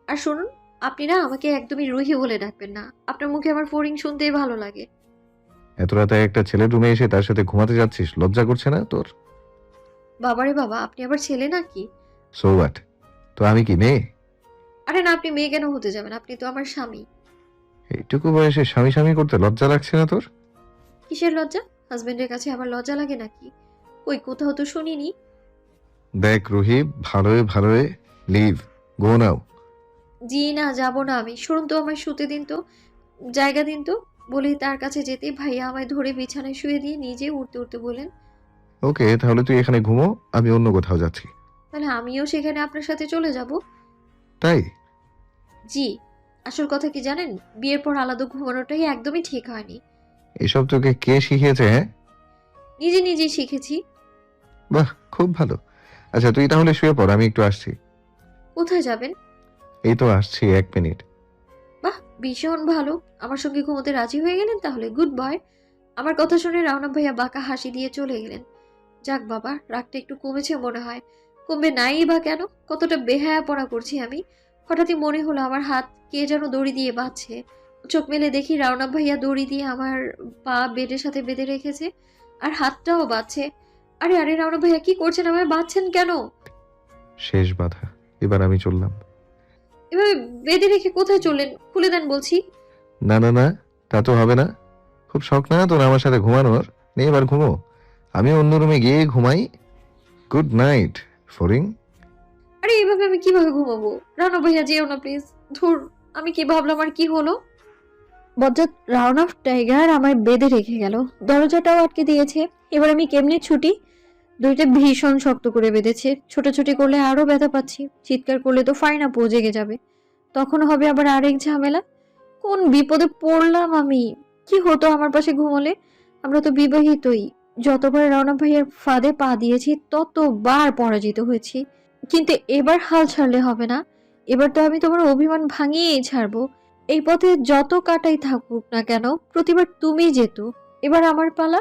Speaker 2: আর শুনুন, আপনি না আমাকে একদমই রুহি বলে ডাকবেন না। আপনার মুখে আমার ফড়িং শুনতেই ভালো লাগে।
Speaker 7: এত রাতে একটা ছেলের রুমে এসে তার সাথে ঘুমাতে যাচ্ছিস, লজ্জা করছে না তোর?
Speaker 2: বাবারে বাবা, আপনি আবার ছেলে নাকি?
Speaker 7: So what? তো আমি কি মেয়ে?
Speaker 2: আরে না, আপনি মেয়ে কেন হতে যাবেন? আপনি তো আমার স্বামী।
Speaker 7: এইটুকু বয়সে স্বামী স্বামী করতে লজ্জা লাগছে না তোর?
Speaker 2: কিসের লজ্জা? হাজবেন্ডের কাছে আবার লজ্জা লাগে নাকি? কই, কোথাও তো শুনিনি।
Speaker 7: দেখ রুহি, ভালোয় ভালোয় লিভ, গো নাও।
Speaker 2: জি না, যাবো না আমি। শুনুন তো, আমায় শুতে দিন তো, জায়গা দিন তো। বলেই তার কাছে যেতে ভাইয়া আমায় ধরে বিছানায় শুয়ে দিয়ে নিজে উঠতে উঠতে বলেন,
Speaker 7: ওকে, তাহলে তুই এখানে ঘুমো, আমি অন্য কোথাও যাচ্ছি।
Speaker 2: তাহলে আমিও সেখানে আপনার সাথে চলে যাব।
Speaker 7: তাই?
Speaker 2: জি। আসল কথা কি জানেন, বিয়ের পর আলাদা ঘুমানোটাই একদমই ঠিক হয়নি।
Speaker 7: এসব তোকে কে শিখিয়েছে? হ্যাঁ,
Speaker 2: নিজে নিজেই শিখেছি।
Speaker 7: বাহ, খুব ভালো। আচ্ছা তুই তাহলে শুয়ে পড়, আমি একটু আসছি।
Speaker 2: কোথায় যাবেন?
Speaker 7: এই তো আসছি, 1 মিনিট।
Speaker 2: বাহ, ভীষণ ভালো। আমার সঙ্গে ঘুমোতে রাজি হয়ে গেলেন তাহলে, গুড বয়। আমার কথা শুনে রাওনা ভাইয়া বাঁকা হাসি দিয়ে চলে গেলেন। যাক বাবা, রাগটা একটু কমেছে মনে হয়। কমবে নাই বা কেন? কতটা বেহায়াপনা করছি আমি। হঠাৎই মনে হলো আমার হাত কে যেন দড়ি দিয়ে বাঁধছে। চোখ মেলে দেখি রাওনা ভাইয়া দড়ি দিয়ে আমার পা বেডের সাথে বেঁধে রেখেছে, আর হাতটাও বাঁধছে। আরে আরে, রাওনা ভাইয়া কি করছেন? আমায় বাঁধছেন কেন?
Speaker 7: শেষ বাধা, এবার আমি চললাম।
Speaker 2: এভাবে বেঁধে রেখে কোথায় চললেন? খুলে দেন বলছি।
Speaker 7: না না না, তা তো হবে না। খুব শখ না তোর আমার সাথে ঘুমানোর? নে এবার ঘুমো, আমি অন্য রুমে গিয়ে ঘুমাই। Good night foreign.
Speaker 2: আরে এইভাবে আমি কিভাবে ঘুমাবো? রানা ভাইয়া যেও না প্লিজ। ধুর, আমি কি ভাবলাম আর কি হলো? বজ্জাত রাউন্ড অফ টাইগার আমায় বেঁধে রেখে গেল, দরজাটাও আটকে দিয়েছে। এবার আমি কেমনে ছুটি? দড়িটা ভীষণ শক্ত করে বেঁধেছে। ছোটাছুটি করলে আরো ব্যথা পাচ্ছি, চিৎকার করলে তো ফাইন আপু জেগে যাবে, তখন হবে আবার আরেক ঝামেলা। কোন বিপদে পড়লাম আমি! কি হতো আমার পাশে ঘুমোলে? আমরা তো বিবাহিতই। যতবার রওনা ভাইয়ের ফাঁদে পা দিয়েছি ততবার পরাজিত হয়েছি, কিন্তু এবার হাল ছাড়লে হবে না। এবার তো আমি তোমার অভিমান ভাঙিয়েই ছাড়বো। এই পথে যত কাটাই থাকুক না কেন, প্রতিবার তুমি যেত, এবার আমার পালা।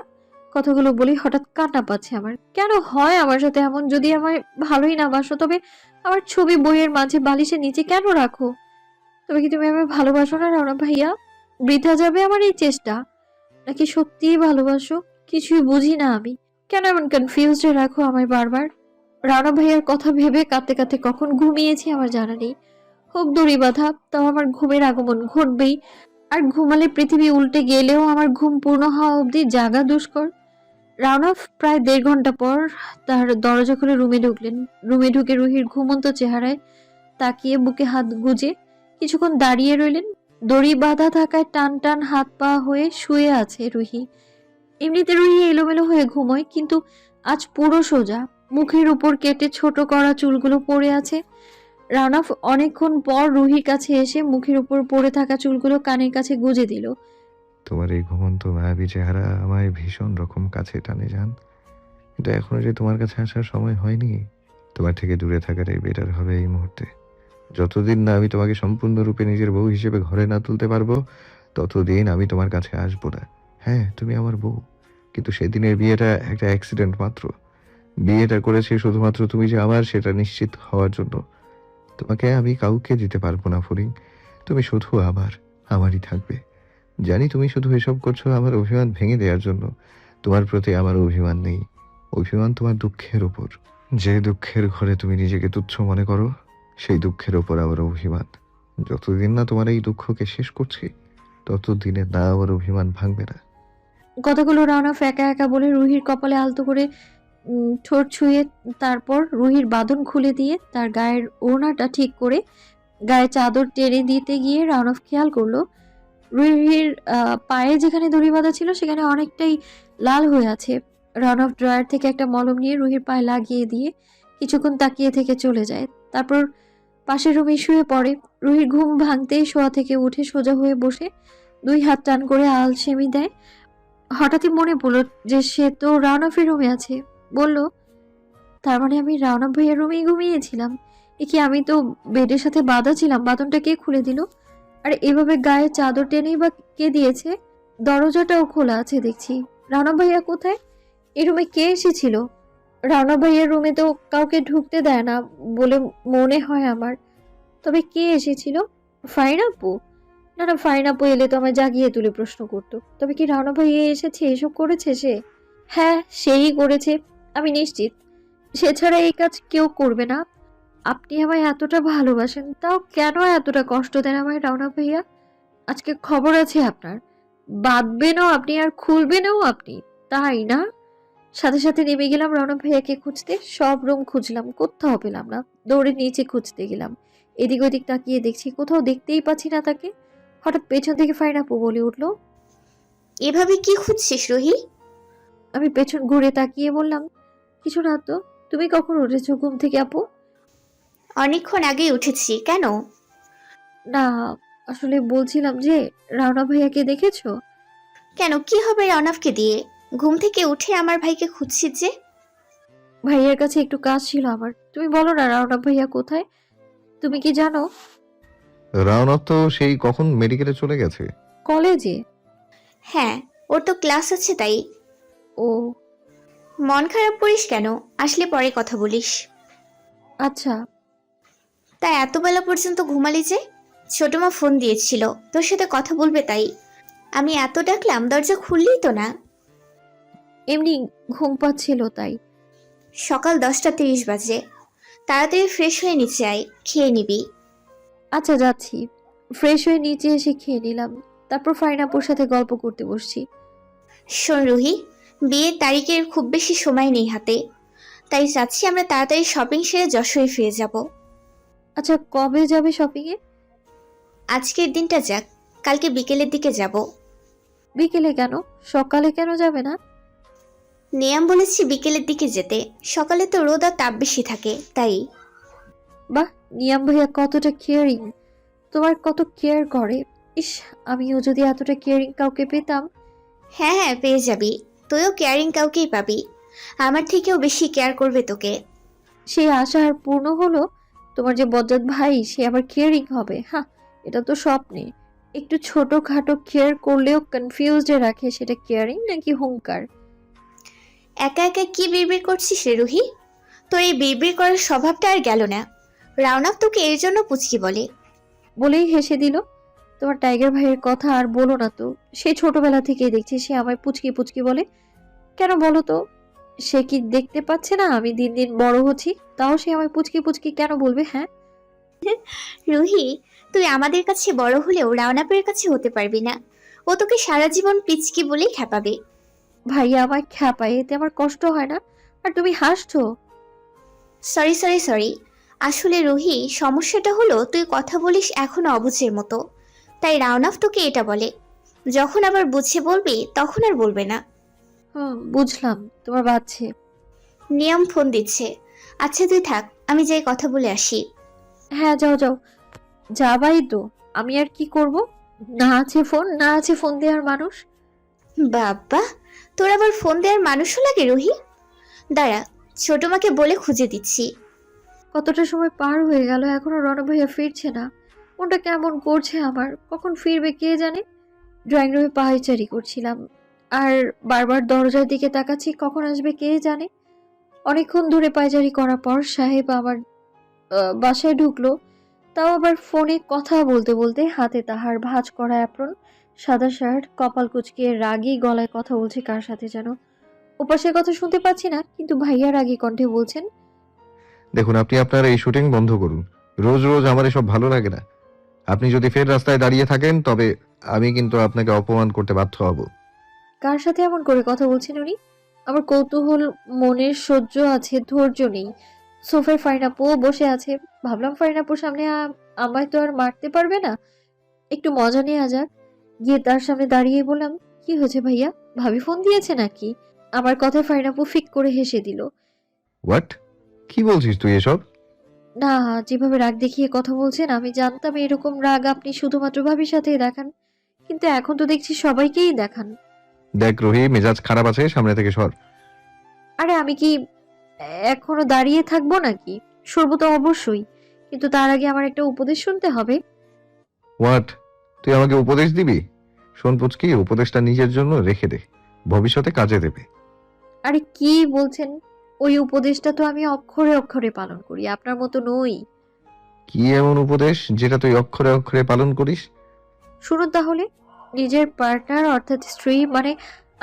Speaker 2: কথাগুলো বলি হঠাৎ কান্না পাচ্ছে আমার। কেন হয় আমার সাথে এমন? যদি আমায় ভালোই না বাসো, তবে আমার ছবি বইয়ের মাঝে বালিশের নিচে কেন রাখো? তবে কি তুমি আমায় ভালোবাসো না রাওনা ভাইয়া? বৃথা যাবে আমার এই চেষ্টা? নাকি সত্যিই ভালোবাসো? কিছুই বুঝি না আমি। কেন এমন কনফিউজড রাখো আমায় বারবার? রানা ভাইয়ার কথা ভেবে কাঁদতে কাঁদতে কখন ঘুমিয়েছি আমার জানা নেই। হোক দড়ি বাঁধা, তাও আমার ঘুমের আগমন ঘটবেই। আর ঘুমালে পৃথিবী উল্টে গেলেও আমার ঘুম পূর্ণ হওয়া অবধি জাগা দুষ্কর। রানা প্রায় 1.5 ঘন্টা পর তার দরজা খুলে রুমে ঢুকলেন। রুমে ঢুকে রুহির ঘুমন্ত চেহারায় তাকিয়ে বুকে হাত গুজে কিছুক্ষণ দাঁড়িয়ে রইলেন। দড়ি বাঁধা থাকায় টান টান হাত পা হয়ে শুয়ে আছে রুহি। এমনিতে রুহি এলোমেলো হয়ে ঘুমোয়, কিন্তু আজ পুরো সোজা। মুখের উপর কেটে ছোট করা চুলগুলো পড়ে আছে। রানাফ অনেকক্ষণ পর রুহির কাছে এসে মুখের উপর পড়ে থাকা চুলগুলো কানের কাছে গুজে দিল।
Speaker 7: তোমার এই ঘুমন্ত মায়াবী চেহারা আমায় ভীষণ রকম কাছে টানে জান, কিন্তু এখনো যে তোমার কাছে আসার সময় হয়নি। তোমার থেকে দূরে থাকাটাই বেটার হবে এই মুহূর্তে। যতদিন না আমি তোমাকে সম্পূর্ণরূপে নিজের বউ হিসেবে ঘরে না তুলতে পারবো, ততদিন আমি তোমার কাছে আসবো না। হ্যাঁ, তুমি আমার বউ, কিন্তু সেদিনের বিয়েটা একটা অ্যাক্সিডেন্ট মাত্র। বিয়েটা করেছি শুধুমাত্র তুমি যে আমার সেটা নিশ্চিত হওয়ার জন্য। তোমাকে আমি কাউকে দিতে পারবো না ফরিং, তুমি শুধু আমারই থাকবে। জানি তুমি শুধু এসব করছো আমার অভিমান ভেঙে দেওয়ার জন্য। তোমার প্রতি আমার অভিমান নেই, অভিমান তোমার দুঃখের উপর। যে দুঃখের ঘরে তুমি নিজেকে তুচ্ছ মনে করো, সেই দুঃখের ওপর আমার অভিমান। যতদিন না তোমার এই দুঃখকে শেষ করছি, ততদিনে না আমার অভিমান ভাঙবে না।
Speaker 2: কথাগুলো রানাফ একা একা বলে রুহির কপালে আলতো করে ঠোঁট ছুঁয়ে, তারপর রুহির বাঁধন খুলে দিয়ে তার গায়ের ওড়নাটা ঠিক করে গায়ে চাদর টেনে দিতে গিয়ে রানফ খেয়াল করলো রুহির পায়ে যেখানে দড়ি বাঁধা ছিল সেখানে অনেকটাই লাল হয়ে আছে। রান অফ ড্রয়ার থেকে একটা মলম নিয়ে রুহির পায়ে লাগিয়ে দিয়ে কিছুক্ষণ তাকিয়ে থেকে চলে যায়। তারপর পাশের রুমে শুয়ে পড়ে। রুহির ঘুম ভাঙতেই শোয়া থেকে উঠে সোজা হয়ে বসে 2 হাত টান করে আলসেমি দেয়। হঠাৎই মনে পড়ল যে সে তো রাউনাফের রুমে আছে। বলল, তার মানে আমি রাউনাফ ভাইয়ার রুমেই ঘুমিয়েছিলাম। কি আমি তো বেডের সাথে বাঁধা ছিলাম, বাঁধনটা কে খুলে দিল? আর এভাবে গায়ে চাদর টেনেই বা কে দিয়েছে? দরজাটাও খোলা আছে দেখছি। রাউনাফ ভাইয়া কোথায়? এই রুমে কে এসেছিল? রাউনাফ ভাইয়ার রুমে তো কাউকে ঢুকতে দেয় না বলে মনে হয় আমার। তবে কে এসেছিল? ফারিন আপু? না না, ফারিন আপু এলে তো আমায় জাগিয়ে তুলে প্রশ্ন করতো। তবে কি রাউনা ভাইয়া এসেছে, এসব করেছে সে? হ্যাঁ, সেই করেছে, আমি নিশ্চিত। সে ছাড়া এই কাজ কেউ করবে না। আপনি আমায় এতটা ভালোবাসেন, তাও কেন এতটা কষ্ট দেন আমায় রাউনা ভাইয়া? আজকে খবর আছে আপনার। বাঁধবেনও আপনি আর খুলবেনও আপনি, তাই না? সাথে সাথে নেমে গেলাম রৌনক ভাইয়াকে খুঁজতে। সব রুম খুঁজলাম, কোথাও পেলাম না। দৌড়ে নিচে খুঁজতে গেলাম। এদিক ওদিক তাকিয়ে দেখছি, কোথাও দেখতেই পাচ্ছি না তাকে। হঠাৎ পেছন থেকে ফারিন আপু বলে উঠলো।
Speaker 1: এভাবে কি খুঁজছিস রুহি?
Speaker 2: আমি পেছন ঘুরে তাকিয়ে বললাম, কিছু না তো। তুমি কখন উঠেছো ঘুম থেকে আপু?
Speaker 1: অনেকক্ষণ আগেই উঠেছি, কেন?
Speaker 2: না, আসলে বলছিলাম যে রাওনা ভাইয়াকে দেখেছো?
Speaker 1: কেন, কি হবে রনফকে দিয়ে? ঘুম থেকে উঠে আমার ভাইকে খুঁজছিস যে?
Speaker 2: ভাইয়ার কাছে একটু কাজ ছিল আমার। তুমি বলো না রাওনা ভাইয়া কোথায়? তুমি কি জানো?
Speaker 7: রাওনাথ তো সেই কখন মেডিকেলে চলে গেছে।
Speaker 2: কলেজে?
Speaker 1: হ্যাঁ, ওর তো ক্লাস আছে তাই।
Speaker 2: ও
Speaker 1: মন খারাপ করিস কেন? আসলে পরে কথা বলিস।
Speaker 2: আচ্ছা।
Speaker 1: তা এত বেলা পর্যন্ত ঘুমালি যে? ছোট মা ফোন দিয়েছিল তোর সাথে কথা বলবে তাই। আমি এত ডাকলাম, দরজা খুললি তো না।
Speaker 2: এমনি ঘুম পাচ্ছিল তাই।
Speaker 1: সকাল 10টা 30 বাজে। তাড়াতাড়ি ফ্রেশ হয়ে নিচে আয়, খেয়ে নিবি।
Speaker 2: আচ্ছা, যাচ্ছি। ফ্রেশ হয়ে নিচে এসে খেয়ে নিলাম। তারপর ফারিন আপুর সাথে গল্প করতে বসছি।
Speaker 1: শোন রুহি, বিয়ের তারিখের খুব বেশি সময় নেই হাতে, তাই চাচ্ছি আমরা তাড়াতাড়ি শপিং সেরে যশোরে ফিরে যাব।
Speaker 2: আচ্ছা, কবে যাবে শপিং এ?
Speaker 1: আজকের দিনটা যাক, কালকে বিকেলের দিকে যাব।
Speaker 2: বিকেলে কেন? সকালে কেন যাবে না?
Speaker 1: নিয়াম বলেছি বিকেলের দিকে যেতে, সকালে তো রোদ আর তাপ বেশি থাকে তাই।
Speaker 2: বাহ, নিয়াম ভাইয়া কতটা কেয়ারিং। তোমার কত কেয়ার করে। ইস, আমিও যদি এতটা কেয়ারিং কাউকে পেতাম।
Speaker 1: হ্যাঁ হ্যাঁ, পেয়ে যাবি। তুইও কেয়ারিং কাউকেই পাবি, আমার থেকেও বেশি কেয়ার করবে তোকে।
Speaker 2: সেই আশা আর পূর্ণ হলো? তোমার যে বজ্জাত ভাই সে আবার কেয়ারিং হবে? হ্যাঁ, এটা তো স্বপ্নে। একটু ছোটখাটো কেয়ার করলেও কনফিউজডে রাখে, সেটা কেয়ারিং নাকি হুঙ্কার?
Speaker 1: একা একা কি বিড়বিড় করছিস রে রুহি? তোর এই বিড়বিড় করার স্বভাবটা আর গেল না। রাউনাক তোকে এর জন্য পুচকি বলে।
Speaker 2: বলেই হেসে দিল। তোমার টাইগার ভাইয়ের কথা আর বলো না তো। সে ছোটবেলা থেকেই দেখছি সে আমায় পুচকি পুচকি বলে। কেন বলো তো? সে কি দেখতে পাচ্ছে না আমি দিন দিন বড় হচ্ছি? তাও সে আমায় পুচকি পুচকি কেন বলবে? হ্যাঁ,
Speaker 1: রুহি, তুই আমাদের কাছে বড় হলেও রাউনাপের কাছে হতে পারবি না। ও তোকে সারা জীবন পিচকি বলেই খেপাবে।
Speaker 2: ভাইয়া আমায় খ্যাপায়, এতে আমার কষ্ট হয় না? আর তুমি হাসছো।
Speaker 1: সরি সরি সরি, আসলে রুহি, সমস্যাটা হলো তুই কথা বলিস এখনো অবুঝের মতো, তাই রাউনাফ তোকে এটা বলে। যখন আবার বুঝে বলবি তখন আর বলবে না।
Speaker 2: বুঝলাম, তোমার বাচ্চে।
Speaker 1: নিয়ম ফোন দিচ্ছে। আচ্ছা তুই থাক, আমি যাই কথা বলে আসি।
Speaker 2: হ্যাঁ, যাও যাও। যাবাই তো, আমি আর কি করব? না আছে ফোন, না আছে ফোন দেওয়ার মানুষ।
Speaker 1: বাবা, তোর আবার ফোন দেওয়ার মানুষও লাগে রুহি? দাঁড়া, ছোট মাকে বলে খুঁজে দিচ্ছি।
Speaker 2: কতটা সময় পার হয়ে গেল, এখনো রণব ভাইয়া ফিরছে না। মনটা কেমন করছে আমার। কখন ফিরবে কে জানে। ড্রয়িং রুমে পায়চারি করছিলাম আর বারবার দরজার দিকে তাকাচ্ছি, কখন আসবে কে জানে। অনেকক্ষণ ধরে পায়চারি করার পর সাহেব আমার বাসায় ঢুকলো। তাও আবার ফোনে কথা বলতে বলতে, হাতে তাহার ভাঁজ করা অ্যাপ্রন, সাদা শার্ট, কপাল কুঁচকিয়ে রাগী গলায় কথা বলছে কার সাথে যেন। ওপাশের কথা শুনতে পাচ্ছি না, কিন্তু ভাইয়া রাগী কণ্ঠে বলছেন,
Speaker 7: দেখুন, আপনি আপনার এই শুটিং বন্ধ করুন। রোজ রোজ আমার এসব ভালো লাগে না। আপনি যদি ফের রাস্তায় দাঁড়িয়ে থাকেন তবে আমি কিন্তু আপনাকে অপমান করতে বাধ্য হব।
Speaker 2: কার সাথে এমন করে কথা বলছেন উনি? আমার কৌতূহল মনের সহ্য আছে, ধৈর্য নেই। সোফায় ফারিনাপুও বসে আছে। ভাবলাম ফারিনাপুর সামনে আমায় তো আর মারতে পারবে না, একটু মজা নেওয়া যাক। গিয়ে তার সামনে দাঁড়িয়ে বললাম, কি হয়েছে ভাইয়া, ভাবি ফোন দিয়েছে নাকি? আমার কথায় ফারিন আপু ফিক করে হেসে দিল।
Speaker 7: হোয়াট? কি বলছিস তুই এসব?
Speaker 2: না, যেভাবে রাগ দেখিয়ে কথা বলছেন, আমি জানতাম এরকম রাগ আপনি শুধুমাত্র ভাবির সাথেই দেখান, কিন্তু এখন তো দেখছি সবাইকেই দেখান।
Speaker 7: দেখ রোহি, মেজাজ খারাপ আছে, সামনে থেকে সর।
Speaker 2: আরে আমি কি এখনো দাঁড়িয়ে থাকবো নাকি? সরবো তো অবশ্যই, কিন্তু তার আগে আমার একটা উপদেশ শুনতে হবে।
Speaker 7: হোয়াট? তুই আমাকে উপদেশ দিবি? শোন পুচকি, উপদেশটা নিজের জন্য রেখে দে, ভবিষ্যতে কাজে দেবে।
Speaker 2: আরে কি বলছেন? ওই উপদেশটা তো আমি অক্ষরে অক্ষরে পালন করি, আপনার মতো নই।
Speaker 7: কি এমন উপদেশ যেটা তুই অক্ষরে অক্ষরে পালন করিস?
Speaker 2: শুনুন তাহলে, নিজের পার্টনার অর্থাৎ স্ত্রী মানে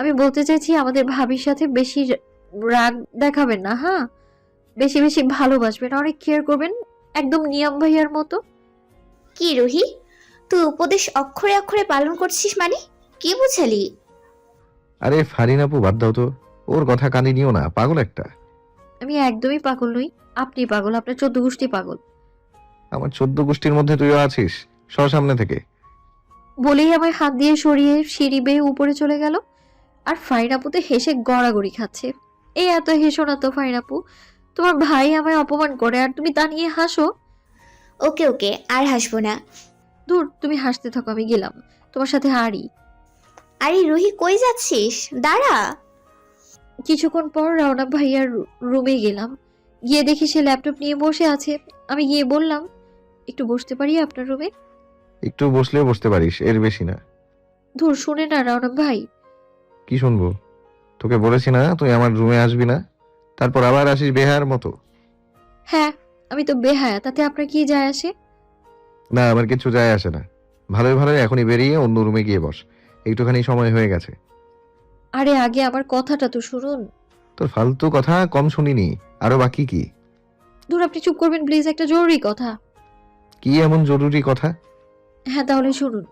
Speaker 2: আমি বলতে চাইছি আমাদের ভাবির সাথে বেশি রাগ দেখাবেন না, হ্যাঁ? বেশি বেশি ভালোবাসবেন, অনেক কেয়ার করবেন, একদম নিয়ম ভাইয়ার মতো।
Speaker 1: কি রুহি, তুই উপদেশ অক্ষরে অক্ষরে পালন করছিস মানে? কি বুঝালি?
Speaker 7: আরে ফারিন আপু, বাদ দাও তো, ওর কথা কানে নিও না, পাগল একটা।
Speaker 2: আমি একদমই পাগল নই, আপনি পাগল, আপনার 14 গোষ্ঠী পাগল।
Speaker 7: আমার 14 গোষ্ঠীর মধ্যে তুইও আছিস, সর সামনে থেকে।
Speaker 2: বলেই আমায় হাত দিয়ে সরিয়ে সিঁড়ি বেয়ে উপরে চলে গেল। আর ফারিন আপু তো হেসে গড়াগড়ি খাচ্ছে। এই এত হেসো না তো ফারিন আপু, তোমার ভাই আমায় অপমান করে আর তুমি তা নিয়ে হাসো।
Speaker 1: ওকে ওকে, আর হাসবো না।
Speaker 2: দূর, তুমি হাসতে থাকো, আমি গেলাম, তোমার সাথে হারি।
Speaker 1: আরে রুহি, কই যাচ্ছিস? দাঁড়া।
Speaker 2: কিছুক্ষণ পর রওনা ভাইয়ার রুমে গেলাম, গিয়ে দেখি সে ল্যাপটপ নিয়ে বসে আছে। আমি গিয়ে বললাম, একটু বসতে পারি আপনার রুমে?
Speaker 7: একটু বসলেও বসতে পারিস, এর বেশি না।
Speaker 2: ধুর, শুনে না রওনা ভাই।
Speaker 7: কি শুনবো? তোকে বলেছি না তুই আমার রুমে আসবি না, তারপর আবার আসিস বেহার মতো।
Speaker 2: হ্যাঁ, আমি তো বেহায়া, তাতে আপনার কি যায় আসে?
Speaker 7: না, আমার কিছু যায় আসে না। ভালোই ভালোই এখনই বেরিয়ে অন্য রুমে গিয়ে বস, একটুখানি সময় হয়ে গেছে।
Speaker 2: আরে আগে আমার কথাটা তো শুনুন।
Speaker 7: তোর ফালতু কথা কম শুনিনি, আরো বাকি কি?
Speaker 2: ধুর, আপনি চুপ করবেন প্লিজ, একটা জরুরি কথা।
Speaker 7: কি এমন জরুরি কথা?
Speaker 2: হ্যাঁ তাহলে শুনুন,